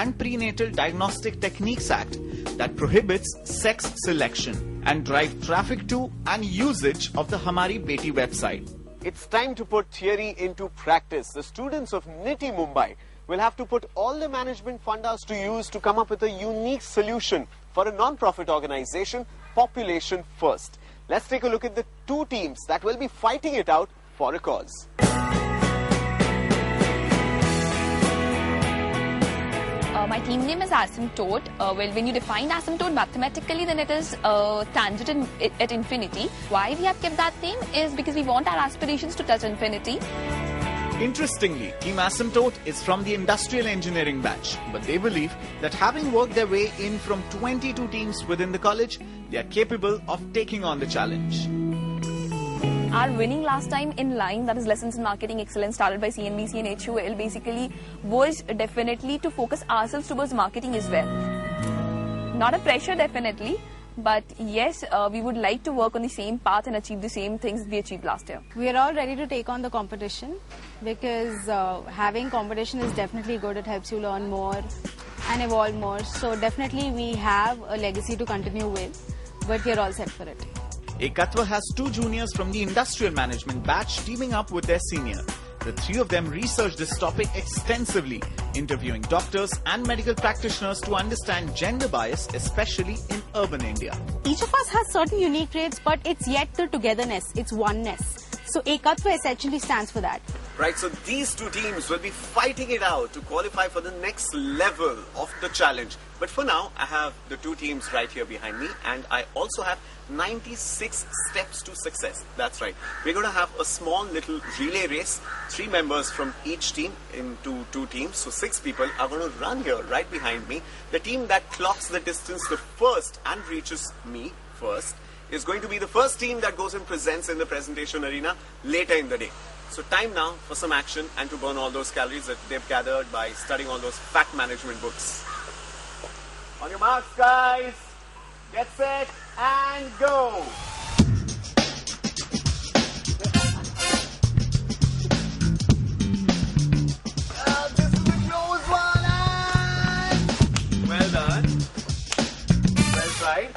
and Prenatal Diagnostic Techniques Act that prohibits sex selection and drive traffic to and usage of the Hamari Beti website. It's time to put theory into practice. The students of NITIE Mumbai will have to put all the management fundas to use to come up with a unique solution for a non-profit organization, Population First. Let's take a look at the two teams that will be fighting it out for a cause. My team name is asymptote. Well, when you define asymptote mathematically, then it is tangent at infinity. Why we have kept that name is because we want our aspirations to touch infinity. Interestingly, Team Asymptote is from the industrial engineering batch, but they believe that having worked their way in from 22 teams within the college, they are capable of taking on the challenge. Our winning last time in line, that is Lessons in Marketing Excellence, started by CNBC and HUL, basically was definitely to focus ourselves towards marketing as well. Not a pressure, definitely, but yes, we would like to work on the same path and achieve the same things we achieved last year. We are all ready to take on the competition because having competition is definitely good. It helps you learn more and evolve more. So definitely we have a legacy to continue with, but we are all set for it. Ekatva has two juniors from the industrial management batch teaming up with their senior. The three of them researched this topic extensively, interviewing doctors and medical practitioners to understand gender bias, especially in urban India. Each of us has certain unique traits, but it's yet the togetherness, it's oneness. So Ekatva essentially stands for that. Right, so these two teams will be fighting it out to qualify for the next level of the challenge. But for now, I have the two teams right here behind me, and I also have 96 steps to success. That's right. We're going to have a small little relay race. 3 members from each team into 2 teams. So 6 people are going to run here right behind me. The team that clocks the distance the first and reaches me first is going to be the first team that goes and presents in the presentation arena later in the day. So time now for some action and to burn all those calories that they've gathered by studying all those fact management books. On your marks, guys. Get set and go. This is a close one. Well done. Well tried.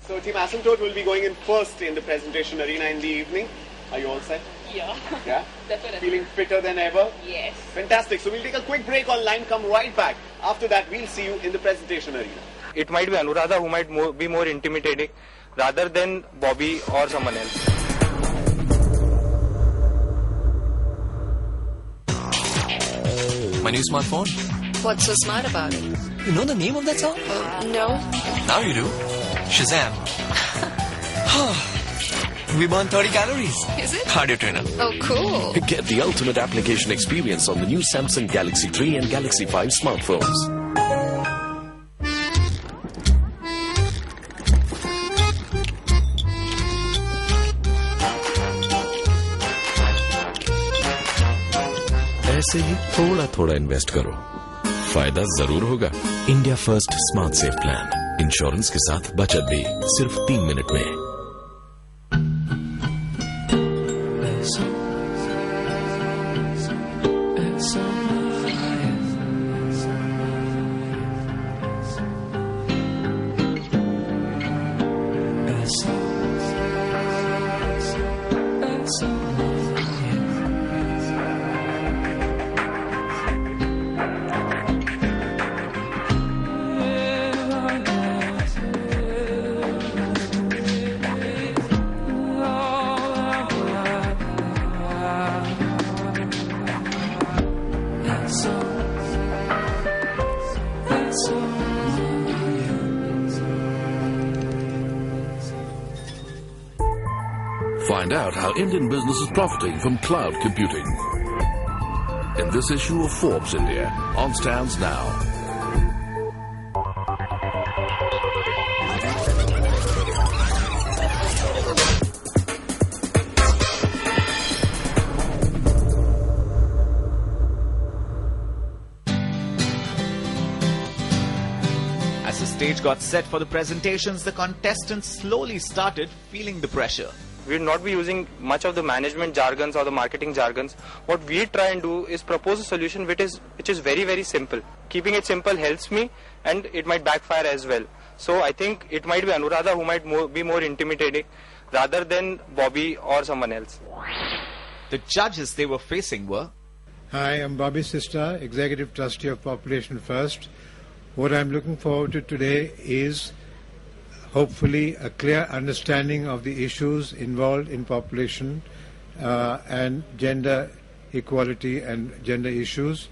So Team Asymptote will be going in first in the presentation arena in the evening. Are you all set? Yeah. Yeah? Definitely. Feeling fitter than ever? Yes. Fantastic. So we'll take a quick break online, come right back. After that, we'll see you in the presentation arena. It might be Anuradha who might be more intimidating rather than Bobby or someone else. My new smartphone? What's so smart about it? You know the name of that song? No. Now you do. Shazam. We burn 30 calories. Is it? Cardio trainer. Oh, cool. Get the ultimate application experience on the new Samsung Galaxy 3 and Galaxy 5 smartphones. ऐसे ही थोड़ा थोड़ा invest करो, फायदा जरूर होगा। India first smart safe plan, insurance के साथ बचत भी सिर्फ 3 मिनट में। Find out how Indian business is profiting from cloud computing. In this issue of Forbes India, on stands now. As the stage got set for the presentations, the contestants slowly started feeling the pressure. We will not be using much of the management jargons or the marketing jargons. What we try and do is propose a solution which is very, very simple. Keeping it simple helps me, and it might backfire as well. So I think it might be Anuradha who might be more intimidating rather than Bobby or someone else. The judges they were facing were... Hi, I'm Bobby Sister, Executive Trustee of Population First. What I'm looking forward to today is hopefully a clear understanding of the issues involved in population and gender equality and gender issues.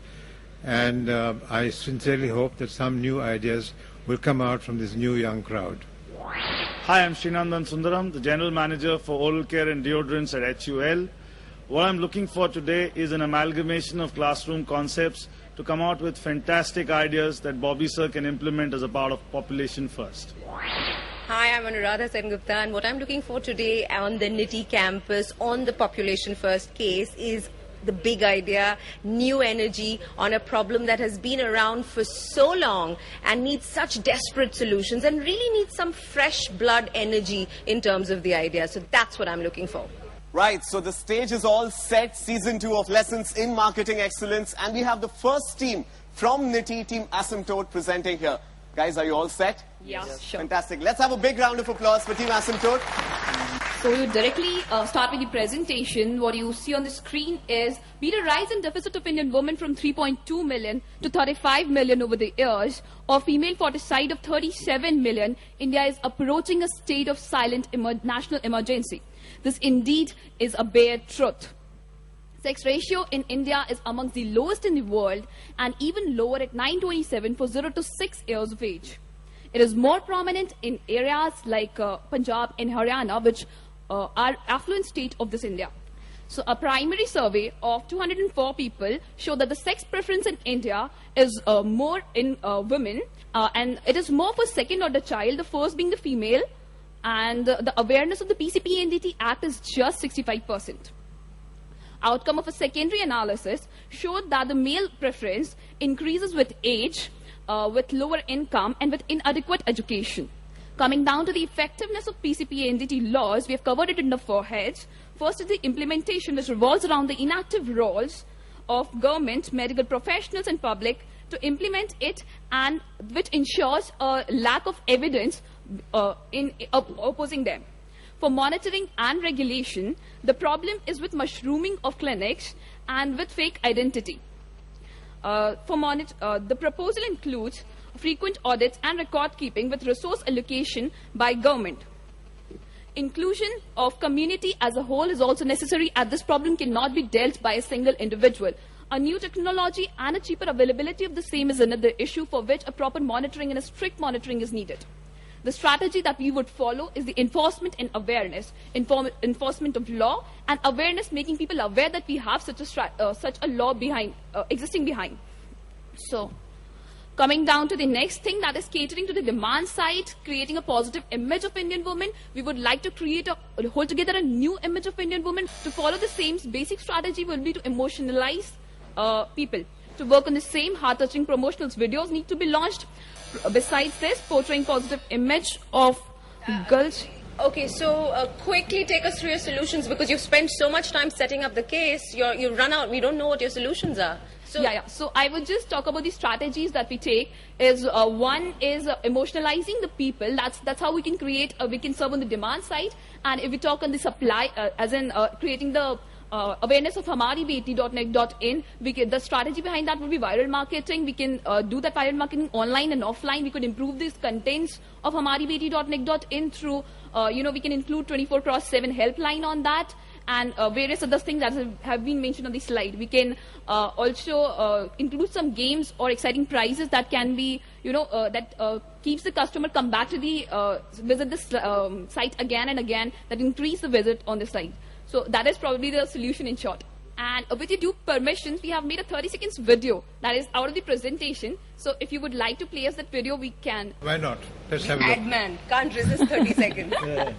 And I sincerely hope that some new ideas will come out from this new young crowd. Hi, I'm Srinandan Sundaram, the General Manager for Oral Care and Deodorants at HUL. What I'm looking for today is an amalgamation of classroom concepts to come out with fantastic ideas that Bobby Sir can implement as a part of Population First. Hi, I'm Anuradha Sengupta, and what I'm looking for today on the NITIE campus on the Population First case is the big idea, new energy on a problem that has been around for so long and needs such desperate solutions and really needs some fresh blood energy in terms of the idea. So that's what I'm looking for. Right, so the stage is all set, season 2 of Lessons in Marketing Excellence, and we have the first team from NITIE, Team Asymptote, presenting here. Guys, are you all set? Yeah, sure. Fantastic. Let's have a big round of applause for Team Asymptote. So you directly start with the presentation. What you see on the screen is be the rise in deficit of Indian women from 3.2 million to 35 million over the years, or female foeticide of 37 million. India is approaching a state of silent national emergency. This indeed is a bare truth. Sex ratio in India is amongst the lowest in the world and even lower at 927 for 0 to 6 years of age. It is more prominent in areas like Punjab and Haryana, which are affluent state of this India. So a primary survey of 204 people showed that the sex preference in India is more in women, and it is more for second order child, the first being the female, and the awareness of the PCPNDT Act is just 65%. Outcome of a secondary analysis showed that the male preference increases with age, with lower income and with inadequate education. Coming down to the effectiveness of PCPNDT laws, we have covered it in the 4 heads. First is the implementation, which revolves around the inactive roles of government, medical professionals and public to implement it, and which ensures a lack of evidence in opposing them. For monitoring and regulation, the problem is with mushrooming of clinics and with fake identity. The proposal includes frequent audits and record keeping with resource allocation by government. Inclusion of community as a whole is also necessary, as this problem cannot be dealt by a single individual. A new technology and a cheaper availability of the same is another issue for which a proper monitoring and a strict monitoring is needed. The strategy that we would follow is the enforcement and awareness, enforcement of law and awareness, making people aware that we have such a law existing behind. So, coming down to the next thing, that is catering to the demand side, creating a positive image of Indian women. We would like to hold together a new image of Indian women. To follow the same basic strategy will be to emotionalize people. To work on the same heart-touching promotional videos need to be launched. Besides this, portraying positive image of girls. Okay, so quickly take us through your solutions, because you've spent so much time setting up the case. You run out. We don't know what your solutions are. So So I would just talk about the strategies that we take. Is one is emotionalizing the people. That's how we can create. We can serve on the demand side. And if we talk on the supply, as in creating the awareness of hamaribeti.net.in, the strategy behind that would be viral marketing. We can do that viral marketing online and offline. We could improve these contents of hamaribeti.net.in through, we can include 24/7 helpline on that, and various other things that have been mentioned on the slide. We can also include some games or exciting prizes that can be, that keeps the customer come back to the visit this site again and again, that increase the visit on the site. So that is probably the solution in short. And with your due permissions, we have made a 30 seconds video that is out of the presentation. So if you would like to play us that video, we can. Why not? Let's have a look. Adman can't resist 30 seconds. Yeah.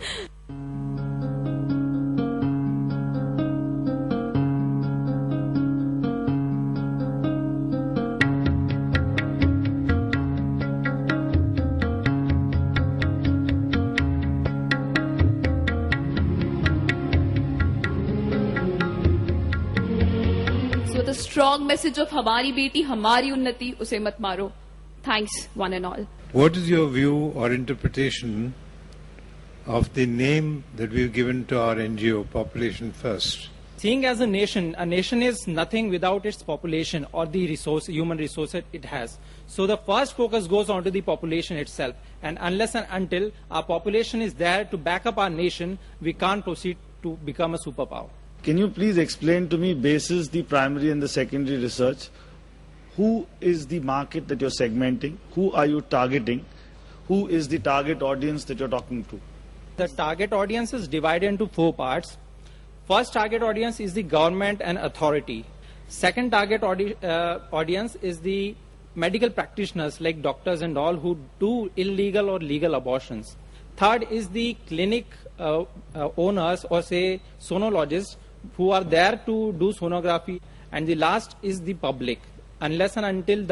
strong message of Hamari Beti, Hamari Unnati, Use Mat Maro. Thanks, one and all. What is your view or interpretation of the name that we've given to our NGO, Population First? Seeing as a nation is nothing without its population or the human resources it has. So the first focus goes on to the population itself. And unless and until our population is there to back up our nation, we can't proceed to become a superpower. Can you please explain to me, basis the primary and the secondary research, who is the market that you're segmenting? Who are you targeting? Who is the target audience that you're talking to? The target audience is divided into 4 parts. First target audience is the government and authority. Second target audience is the medical practitioners like doctors and all who do illegal or legal abortions. Third is the clinic owners or say sonologists who are there to do sonography. And the last is the public. Unless and until the